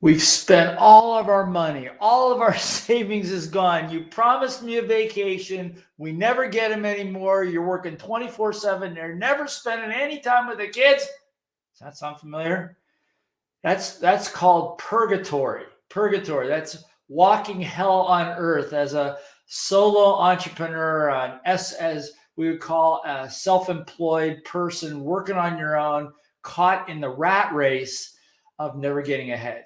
We've spent all of our money. All of our savings is gone. You promised me a vacation. We never get them anymore. You're working 24/7. They're never spending any time with the kids. Does that sound familiar? That's called purgatory. Purgatory. That's walking hell on earth as a solo entrepreneur, as we would call a self-employed person working on your own, caught in the rat race of never getting ahead.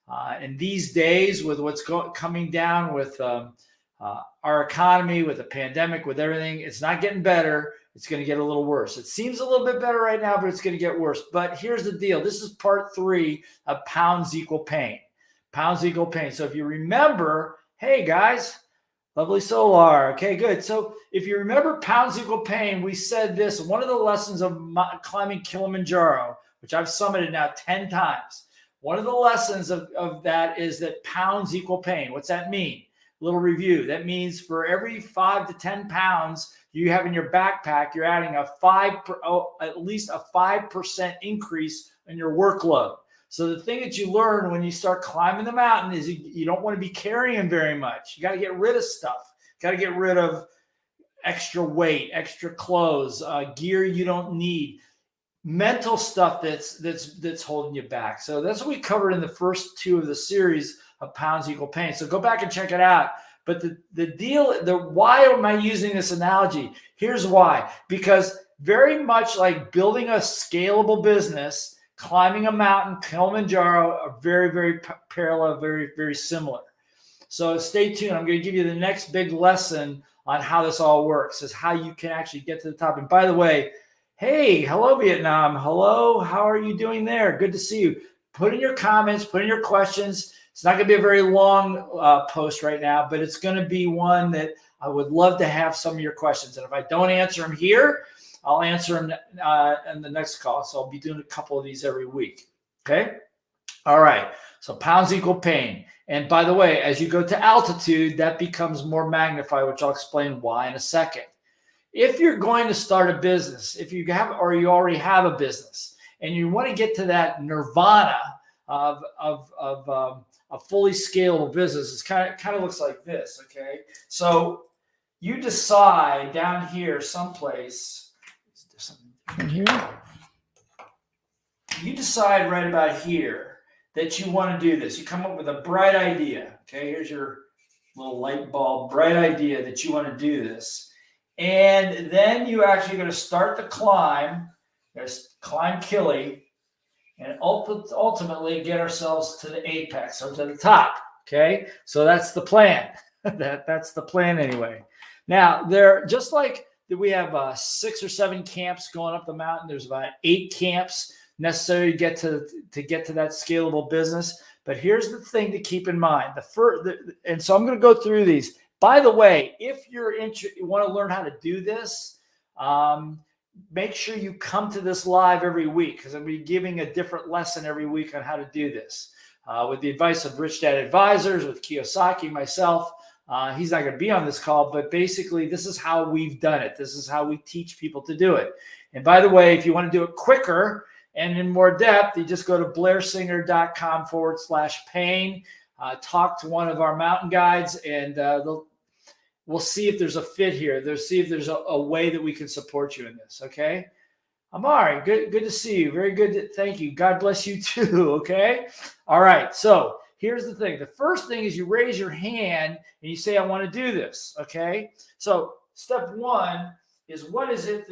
And these days, with what's coming down with our economy, with the pandemic, with everything, it's not getting better. It's going to get a little worse. It seems a little bit better right now, but it's going to get worse. But here's the deal. This is part 3 of pounds equal pain. Pounds equal pain. So if you remember, hey guys, lovely solar. Okay, good. So if you remember pounds equal pain, we said this, one of the lessons of climbing Kilimanjaro, which I've summited now 10 times. One of the lessons of that is that pounds equal pain. What's that mean? Little review. That means for every 5 to 10 pounds you have in your backpack, you're adding at least a 5% increase in your workload. So the thing that you learn when you start climbing the mountain is you don't want to be carrying very much. You got to get rid of stuff. Got to get rid of extra weight, extra clothes, gear you don't need, mental stuff that's holding you back. So that's what we covered in the first 2 of the series of pounds equal pain. So go back and check it out. But why am I using this analogy? Here's why. Because very much like building a scalable business, climbing a mountain, Kilimanjaro, are very, very parallel, very, very similar. So stay tuned. I'm going to give you the next big lesson on how this all works, is how you can actually get to the top. And by the way, hey, hello, Vietnam. Hello, how are you doing there? Good to see you. Put in your comments, put in your questions. It's not going to be a very long post right now, but it's going to be one that I would love to have some of your questions. And if I don't answer them here, I'll answer them in the next call. So I'll be doing a couple of these every week. Okay? All right. So pounds equal pain. And by the way, as you go to altitude, that becomes more magnified, which I'll explain why in a second. If you're going to start a business, if you have, or you already have a business, and you want to get to that nirvana of a fully scalable business, it kind of looks like this. Okay, so you decide down here someplace. Is there something in here? You decide right about here that you want to do this. You come up with a bright idea. Okay, here's your little light bulb, bright idea that you want to do this. And then you actually going to start the climb. There's climb Kili, and ultimately get ourselves to the apex, or to the top. Okay, so that's the plan. that's the plan anyway. Now there, just like we have 6 or 7 camps going up the mountain. There's about 8 camps necessary to get to that scalable business. But here's the thing to keep in mind. And so I'm going to go through these. By the way, if you want to learn how to do this, make sure you come to this live every week, because I'll be giving a different lesson every week on how to do this. With the advice of Rich Dad Advisors, with Kiyosaki, myself. He's not going to be on this call, but basically this is how we've done it. This is how we teach people to do it. And by the way, if you want to do it quicker and in more depth, you just go to blairsinger.com/pain. Talk to one of our mountain guides, and we'll see if there's a fit here. See if there's a way that we can support you in this. Okay, Amari, good to see you. Very good. Thank you. God bless you too. Okay. All right. So here's the thing. The first thing is you raise your hand and you say, I want to do this. Okay. So step 1 is what is it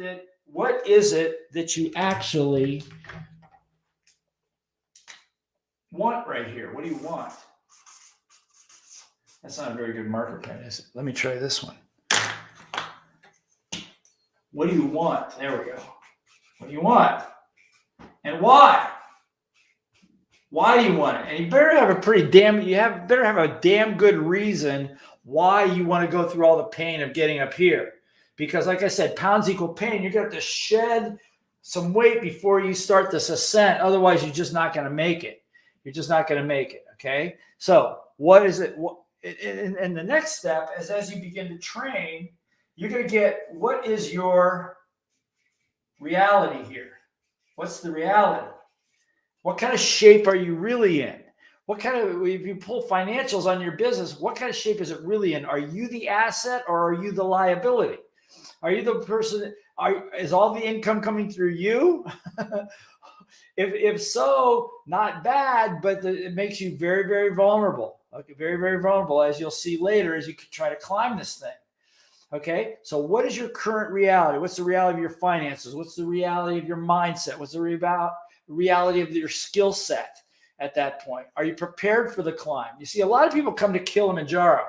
that you actually want right here? What do you want? That's not a very good marker pen, is it? Let me try this one. What do you want? There we go. What do you want? And why? Why do you want it? And you better have better have a damn good reason why you want to go through all the pain of getting up here. Because like I said, pounds equal pain. You're going to have to shed some weight before you start this ascent. Otherwise, you're just not going to make it. You're just not going to make it. Okay. So what is it? And the next step is, as you begin to train, you're going to get, what is your reality here? What's the reality? What kind of shape are you really in? What kind of, if you pull financials on your business, what kind of shape is it really in? Are you the asset or are you the liability? Are you the person, is all the income coming through you? If so, not bad, but it makes you very, very vulnerable. Okay, very, very vulnerable, as you'll see later as you try to climb this thing. Okay, so what is your current reality? What's the reality of your finances? What's the reality of your mindset? What's the reality of your skill set at that point? Are you prepared for the climb? You see, a lot of people come to Kilimanjaro,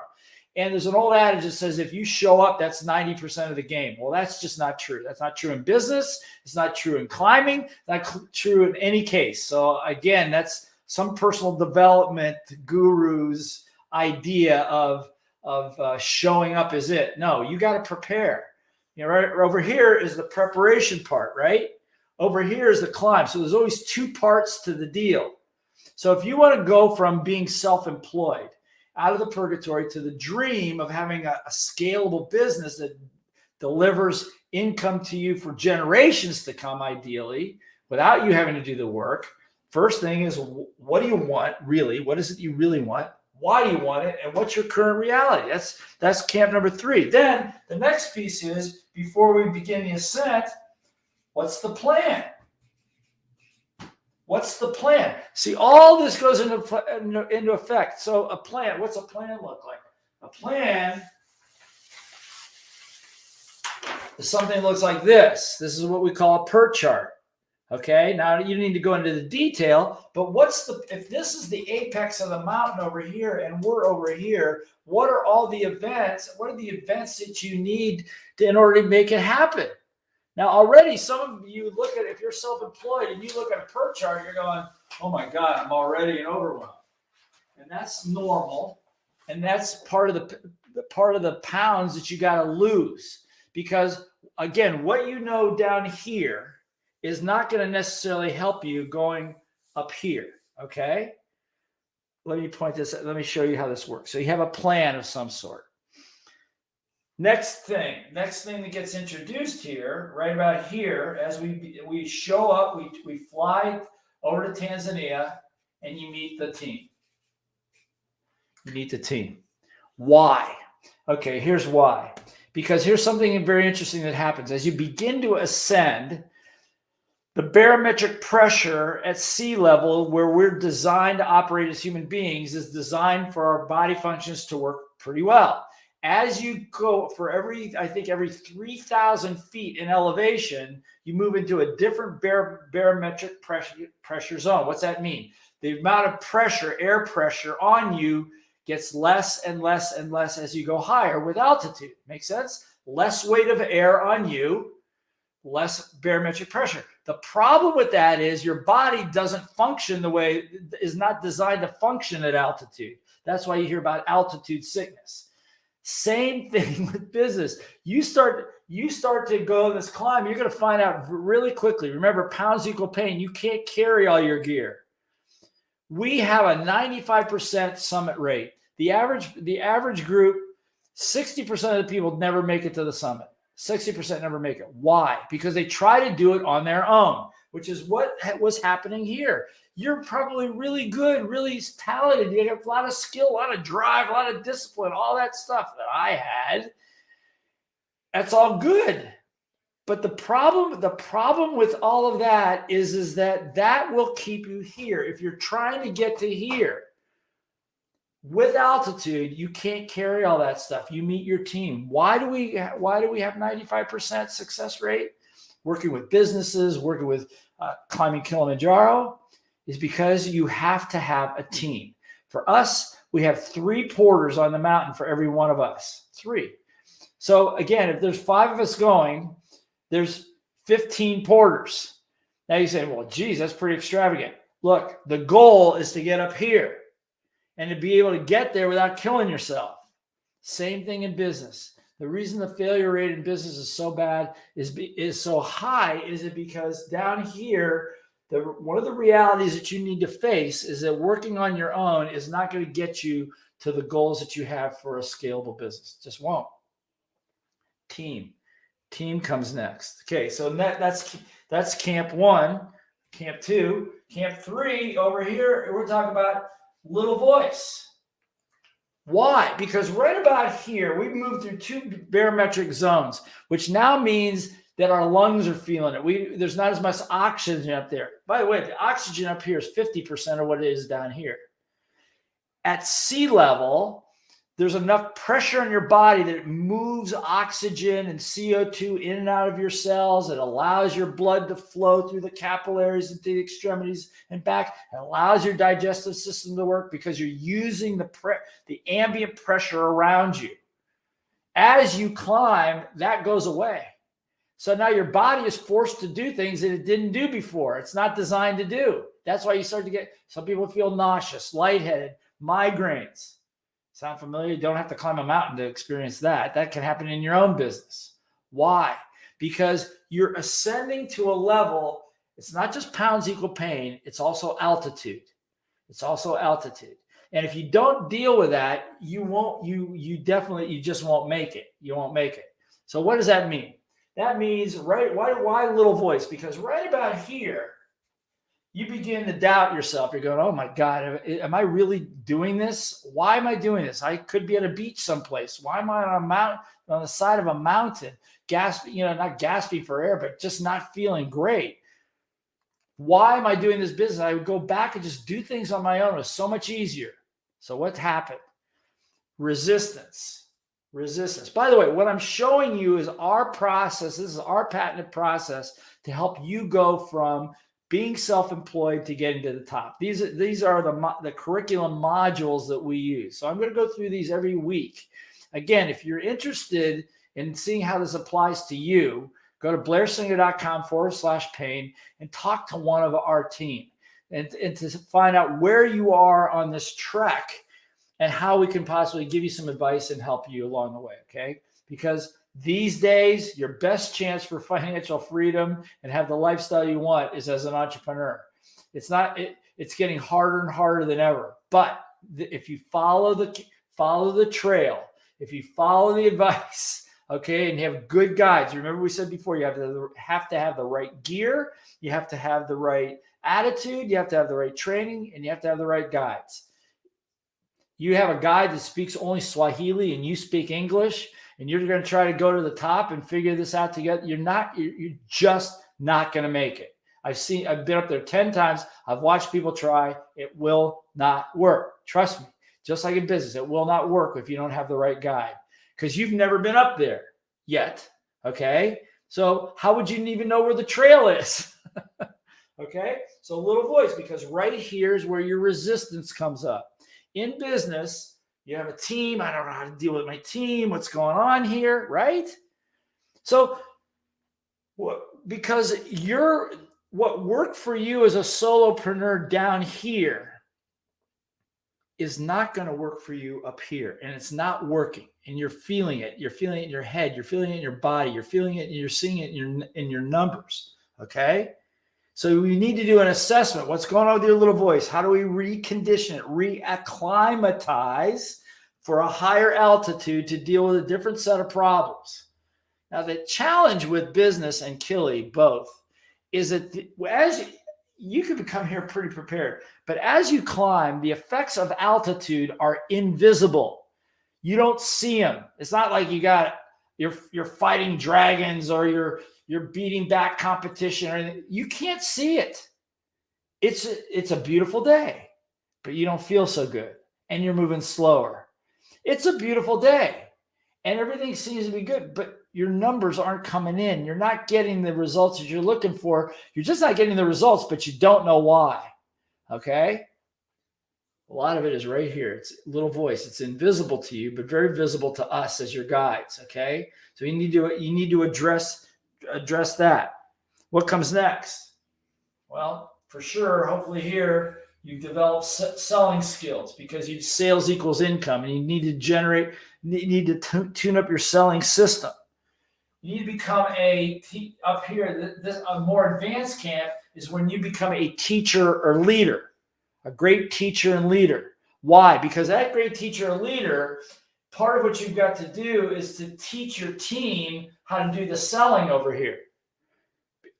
and there's an old adage that says if you show up, that's 90% of the game. Well, that's just not true. That's not true in business. It's not true in climbing. It's not true in any case. So again, that's some personal development guru's idea of showing up is it. No, you got to prepare. You know, right over here is the preparation part, right? Over here is the climb. So there's always two parts to the deal. So if you want to go from being self-employed out of the purgatory to the dream of having a scalable business that delivers income to you for generations to come, ideally, without you having to do the work, first thing is, what do you want really? What is it you really want? Why do you want it? And what's your current reality? That's camp number 3. Then the next piece is, before we begin the ascent, what's the plan? What's the plan? See, all this goes into effect. So a plan, what's a plan look like? A plan is something that looks like this. This is what we call a PERT chart. Okay, now you need to go into the detail, but if this is the apex of the mountain over here and we're over here, what are all the events? What are the events that you need in order to make it happen? Now, already some of you look at, if you're self-employed and you look at a PERT chart, you're going, oh my God, I'm already overwhelmed. And that's normal. And that's part of the pounds that you got to lose. Because again, what you know down here is not going to necessarily help you going up here. Okay. Let me show you how this works. So you have a plan of some sort. Next thing that gets introduced here, right about here, as we show up, we fly over to Tanzania, and you meet the team. You meet the team. Why? Okay, here's why. Because here's something very interesting that happens. As you begin to ascend, the barometric pressure at sea level, where we're designed to operate as human beings, is designed for our body functions to work pretty well. As you go for every 3,000 feet in elevation, you move into a different barometric pressure zone. What's that mean? The amount of pressure, air pressure on you gets less and less and less as you go higher with altitude. Make sense? Less weight of air on you, less barometric pressure. The problem with that is your body doesn't function is not designed to function at altitude. That's why you hear about altitude sickness. Same thing with business. You start to go on this climb, you're going to find out really quickly. Remember, pounds equal pain. You can't carry all your gear. We have a 95% summit rate. The average group, 60% of the people never make it to the summit. 60% never make it. Why? Because they try to do it on their own, which is what was happening here. You're probably really good, really talented. You have a lot of skill, a lot of drive, a lot of discipline, all that stuff that I had. That's all good. But the problem with all of that is that will keep you here. If you're trying to get to here with altitude, you can't carry all that stuff. You meet your team. Why do we have 95% success rate? Working with businesses, working with climbing Kilimanjaro, is because you have to have a team. For us, we have 3 porters on the mountain for every one of us. 3. So again, if there's 5 of us going, there's 15 porters. Now you say, well, geez, that's pretty extravagant. Look, the goal is to get up here and to be able to get there without killing yourself. Same thing in business. The reason the failure rate in business is so bad is so high is because down here, one of the realities that you need to face is that working on your own is not going to get you to the goals that you have for a scalable business. Just won't. Team comes next. Okay, so that's camp 1, camp 2, camp 3 over here. We're talking about little voice. Why? Because right about here, we've moved through 2 barometric zones, which now means that our lungs are feeling it. There's not as much oxygen up there. By the way, the oxygen up here is 50% of what it is down here. At sea level, there's enough pressure on your body that it moves oxygen and CO2 in and out of your cells. It allows your blood to flow through the capillaries into the extremities and back. It allows your digestive system to work because you're using the ambient pressure around you. As you climb, that goes away. So now your body is forced to do things that it didn't do before. It's not designed to do. That's why you start to get, some people feel nauseous, lightheaded, migraines. Sound familiar? You don't have to climb a mountain to experience that. That can happen in your own business. Why? Because you're ascending to a level. It's not just pounds equal pain. It's also altitude. It's also altitude. And if you don't deal with that, you just won't make it. You won't make it. So what does that mean? That means, right? Why little voice? Because right about here, you begin to doubt yourself. You're going, oh my God, am I really doing this? Why am I doing this? I could be at a beach someplace. Why am I on a mountain, on the side of a mountain, gasping, not gasping for air, but just not feeling great? Why am I doing this business? I would go back and just do things on my own. It was so much easier. So what happened? Resistance. By the way, what I'm showing you is our process. This is our patented process to help you go from being self-employed to getting to the top. These are the curriculum modules that we use. So I'm going to go through these every week. Again, if you're interested in seeing how this applies to you, go to blairsinger.com/pain and talk to one of our team and to find out where you are on this trek and how we can possibly give you some advice and help you along the way, okay? Because these days, your best chance for financial freedom and have the lifestyle you want is as an entrepreneur. It's getting harder and harder than ever. But if you follow the trail, if you follow the advice, okay, and you have good guides. Remember we said before, you have to have the right gear, you have to have the right attitude, you have to have the right training, and you have to have the right guides. You have a guide that speaks only Swahili and you speak English, and you're going to try to go to the top and figure this out together. You're just not going to make it. I've been up there 10 times. I've watched people try. It will not work. Trust me. Just like in business, it will not work if you don't have the right guide, because you've never been up there yet. Okay. So how would you even know where the trail is? Okay. So little voice, because right here is where your resistance comes up. In business, you have a team. I don't know how to deal with my team. What's going on here, right? So, because what worked for you as a solopreneur down here is not going to work for you up here, and it's not working. And you're feeling it. You're feeling it in your head. You're feeling it in your body. You're feeling it, and you're seeing it in your numbers. Okay. So we need to do an assessment. What's going on with your little voice? How do we recondition it, reacclimatize for a higher altitude to deal with a different set of problems? Now, the challenge with business and Kili both is that as you can become here pretty prepared, but as you climb, the effects of altitude are invisible. You don't see them. It's not like you're fighting dragons or you're beating back competition or anything. You can't see it. It's a beautiful day, but you don't feel so good and you're moving slower. It's a beautiful day and everything seems to be good, but your numbers aren't coming in. You're not getting the results that you're looking for. You're just not getting the results, but you don't know why. Okay? A lot of it is right here. It's little voice. It's invisible to you, but very visible to us as your guides. Okay? So you need to address that. What comes next? Well, for sure, hopefully here you've developed selling skills, because sales equals income, and you need to tune up your selling system. You need to become up here, a more advanced camp is when you become a teacher or leader, a great teacher and leader. Why? Because that great teacher or leader, part of what you've got to do is to teach your team how to do the selling over here.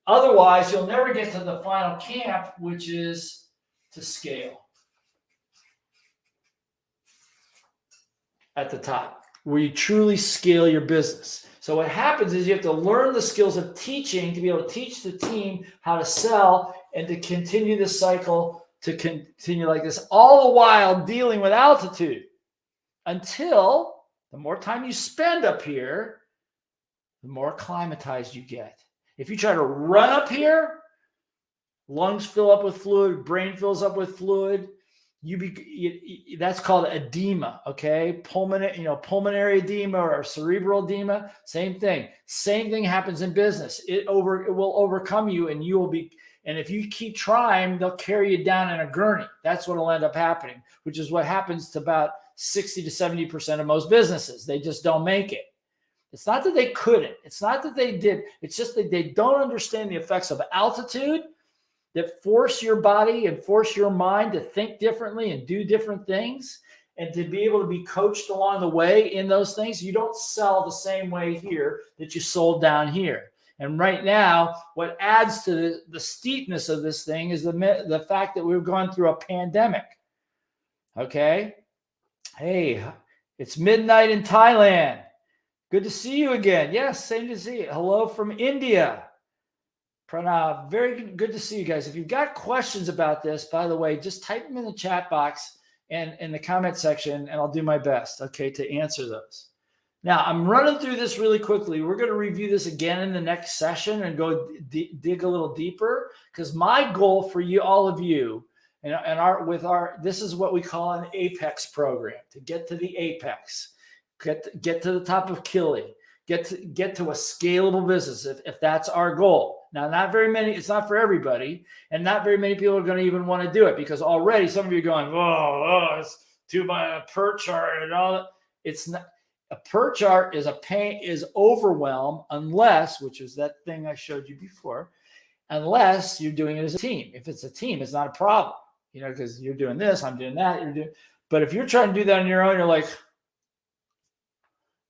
Otherwise, you'll never get to the final camp, which is to scale. at the top, where you truly scale your business. So what happens is you have to learn the skills of teaching to be able to teach the team how to sell and to continue the cycle, to continue like this, all the while dealing with altitude until the more time you spend up here, the more acclimatized you get. If you try to run up here, lungs fill up with fluid, brain fills up with fluid. That's called edema, okay? Pulmonary edema or cerebral edema, same thing. Same thing happens in business. It will overcome you, and you will be. And if you keep trying, they'll carry you down in a gurney. That's what will end up happening, which is what happens to about 60 to 70% of most businesses. They just don't make it. It's not that they couldn't. It's not that they did. It's just that they don't understand the effects of altitude that force your body and force your mind to think differently and do different things, and to be able to be coached along the way in those things. You don't sell the same way here that you sold down here. And right now, what adds to the steepness of this thing is the fact that we've gone through a pandemic. Okay? Hey, it's midnight in Thailand. Good to see you again. Yes, same to see you. Hello from India. Pranav, very good to see you guys. If you've got questions about this, by the way, just type them in the chat box and in the comment section, and I'll do my best, okay, to answer those. Now, I'm running through this really quickly. We're going to review this again in the next session and go dig a little deeper, because my goal for you, all of you, this is what we call an apex program, to get to the apex, get to the top of Kili, get to a scalable business if that's our goal. Now, not very many, it's not for everybody, and not very many people are going to even want to do it, because already some of you are going, it's too much, a per chart and all that. It's not. A per chart is overwhelm, unless, which is that thing I showed you before, unless you're doing it as a team. If it's a team, it's not a problem, because you're doing this, I'm doing that, but if you're trying to do that on your own, you're like,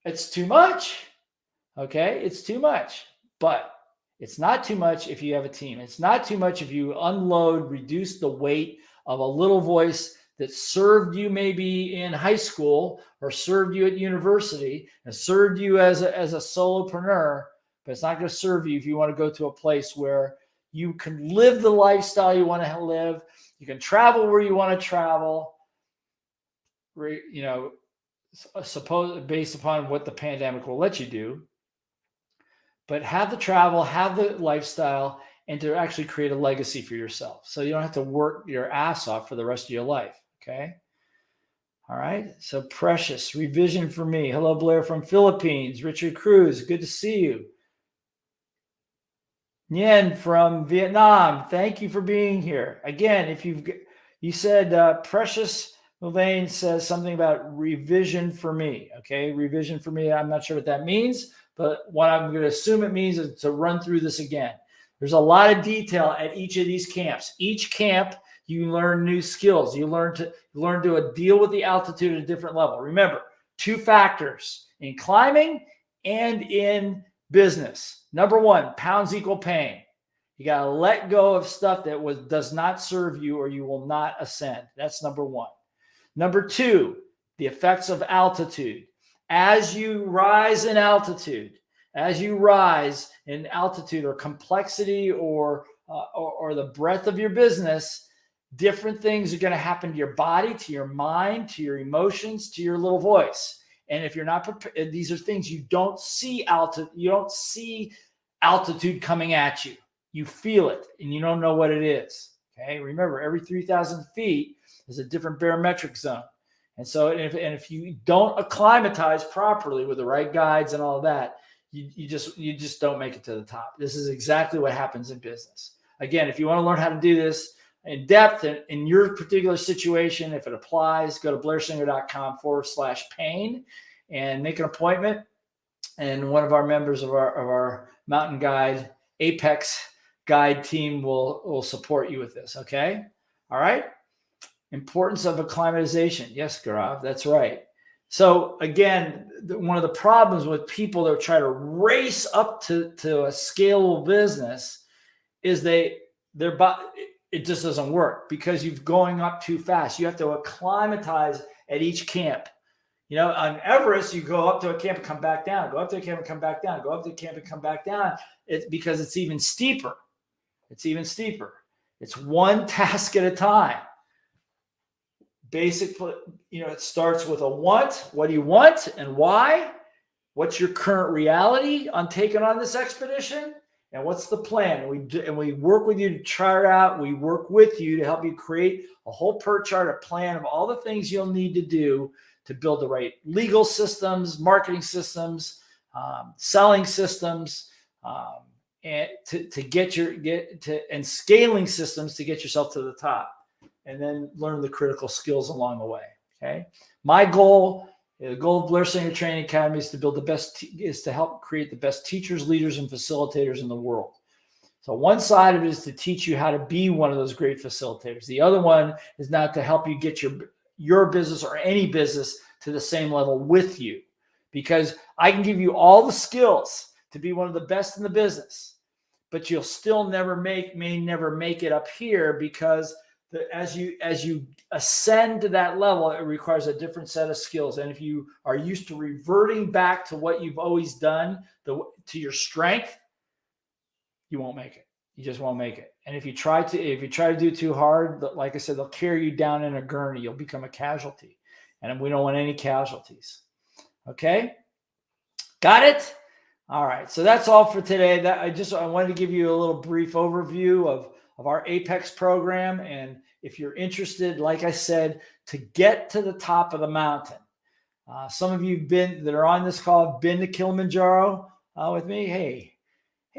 it's too much. Okay, it's too much, but it's not too much if you have a team. It's not too much if you reduce the weight of a little voice that served you maybe in high school or served you at university and served you as a solopreneur, but it's not going to serve you if you want to go to a place where you can live the lifestyle you want to live. You can travel where you want to travel, based upon what the pandemic will let you do. But have the travel, have the lifestyle, and to actually create a legacy for yourself. So you don't have to work your ass off for the rest of your life. Okay. All right. So Precious, revision for me. Hello, Blair from Philippines. Richard Cruz, good to see you. Nguyen from Vietnam, thank you for being here. Again, you said Precious Mulvane says something about revision for me. Okay. Revision for me. I'm not sure what that means, but what I'm going to assume it means is to run through this again. There's a lot of detail at each of these camps. Each camp, you learn new skills. You learn to deal with the altitude at a different level. Remember, 2 factors in climbing and in business. Number 1, pounds equal pain. You got to let go of stuff that does not serve you, or you will not ascend. That's number 1. Number 2, the effects of altitude. As you rise in altitude, or complexity or the breadth of your business, different things are going to happen to your body, to your mind, to your emotions, to your little voice. And if you're not prepared, these are things you don't see altitude coming at you. You feel it and you don't know what it is. Okay. Remember, every 3,000 feet is a different barometric zone. And so, if you don't acclimatize properly with the right guides and all of that, you just don't make it to the top. This is exactly what happens in business. Again, if you want to learn how to do this in depth in your particular situation, if it applies, go to blairsinger.com/pain and make an appointment. And one of our members of our Mountain Guide Apex Guide team will support you with this. Okay. All right. Importance of acclimatization. Yes, Gaurav, that's right. So again, one of the problems with people that try to race up to a scalable business is it just doesn't work, because you're going up too fast. You have to acclimatize at each camp. On Everest, you go up to a camp and come back down, go up to a camp and come back down, go up to a camp and come back down. It's because it's even steeper. It's even steeper. It's one task at a time. Basically, it starts with a want. What do you want and why? What's your current reality on taking on this expedition? And what's the plan? And we work with you to chart out. We work with you to help you create a whole PERT chart, a plan of all the things you'll need to do to build the right legal systems, marketing systems, selling systems, and and scaling systems to get yourself to the top, and then learn the critical skills along the way. Okay. My goal, the goal of Blair Singer Training Academy is to build is to help create the best teachers, leaders, and facilitators in the world. So one side of it is to teach you how to be one of those great facilitators. The other one is not to help you get your business or any business to the same level with you, because I can give you all the skills to be one of the best in the business, but you'll still may never make it up here, because as you ascend to that level, it requires a different set of skills. And if you are used to reverting back to what you've always done, to your strength, you won't make it. You just won't make it. And if you try to do too hard, like I said, they'll carry you down in a gurney. You'll become a casualty. And we don't want any casualties. Okay? Got it? All right. So that's all for today. I wanted to give you a little brief overview of our Apex program. And if you're interested, like I said, to get to the top of the mountain, some of you that are on this call have been to Kilimanjaro with me. Hey,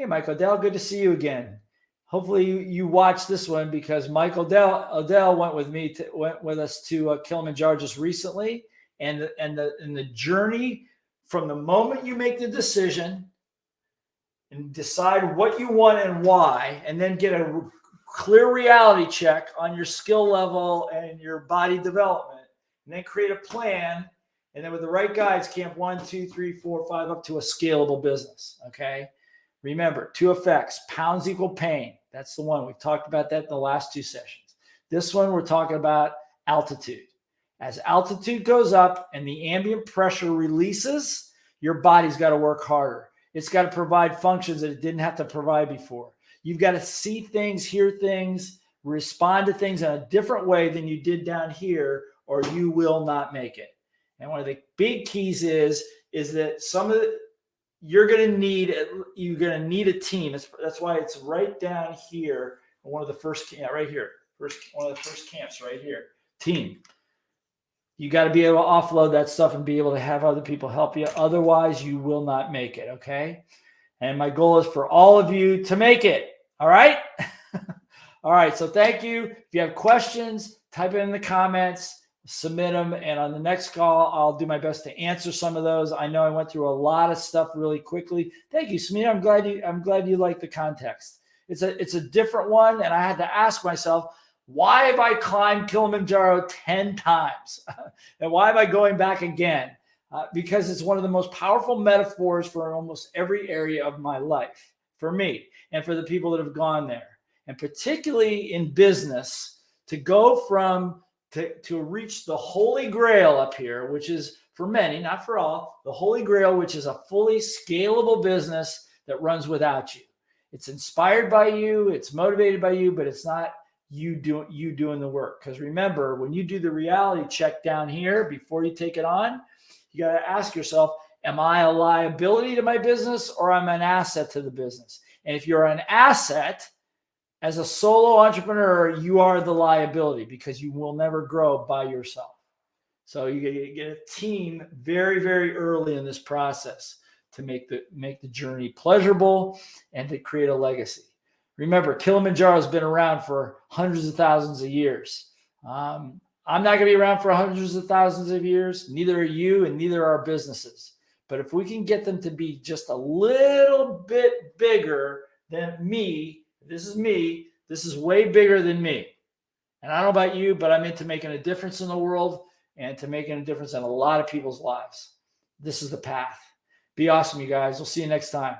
Mike Odell, good to see you again. Hopefully you watched this one, because Mike Odell went with us to Kilimanjaro just recently, and the journey from the moment you make the decision and decide what you want and why, and then get a clear reality check on your skill level and your body development, and then create a plan, and then with the right guides, camp 1, 2, 3, 4, 5 up to a scalable business. Okay. Remember, 2 effects: pounds equal pain. That's the one. We've talked about that in the last 2 sessions. This one, we're talking about altitude. As altitude goes up and the ambient pressure releases, your body's got to work harder. It's got to provide functions that it didn't have to provide before. You've got to see things, hear things, respond to things in a different way than you did down here, or you will not make it. And one of the big keys is that you're going to need a team. That's why it's right down here. One of the first, right here. One of the first camps right here. Team. You got to be able to offload that stuff and be able to have other people help you. Otherwise, you will not make it. Okay. And my goal is for all of you to make it. All right. All right. So thank you. If you have questions, type it in the comments. Submit them, and on the next call, I'll do my best to answer some of those. I know I went through a lot of stuff really quickly. Thank you, Smita. I'm glad you like the context. It's a different one, and I had to ask myself, why have I climbed Kilimanjaro 10 times, and why am I going back again? Because it's one of the most powerful metaphors for almost every area of my life, for me and for the people that have gone there, and particularly in business, to go to reach the Holy Grail up here, which is for many, not for all, the Holy Grail, which is a fully scalable business that runs without you. It's inspired by you, it's motivated by you, but it's not you doing the work. Because remember, when you do the reality check down here before you take it on, you got to ask yourself, am I a liability to my business, or am I an asset to the business? And if you're an asset, as a solo entrepreneur, you are the liability, because you will never grow by yourself. So you get a team very, very early in this process to make the journey pleasurable and to create a legacy. Remember, Kilimanjaro has been around for hundreds of thousands of years. I'm not going to be around for hundreds of thousands of years. Neither are you, and neither are our businesses. But if we can get them to be just a little bit bigger than me, this is way bigger than me. And I don't know about you, but I'm into making a difference in the world and to making a difference in a lot of people's lives. This is the path. Be awesome, you guys. We'll see you next time.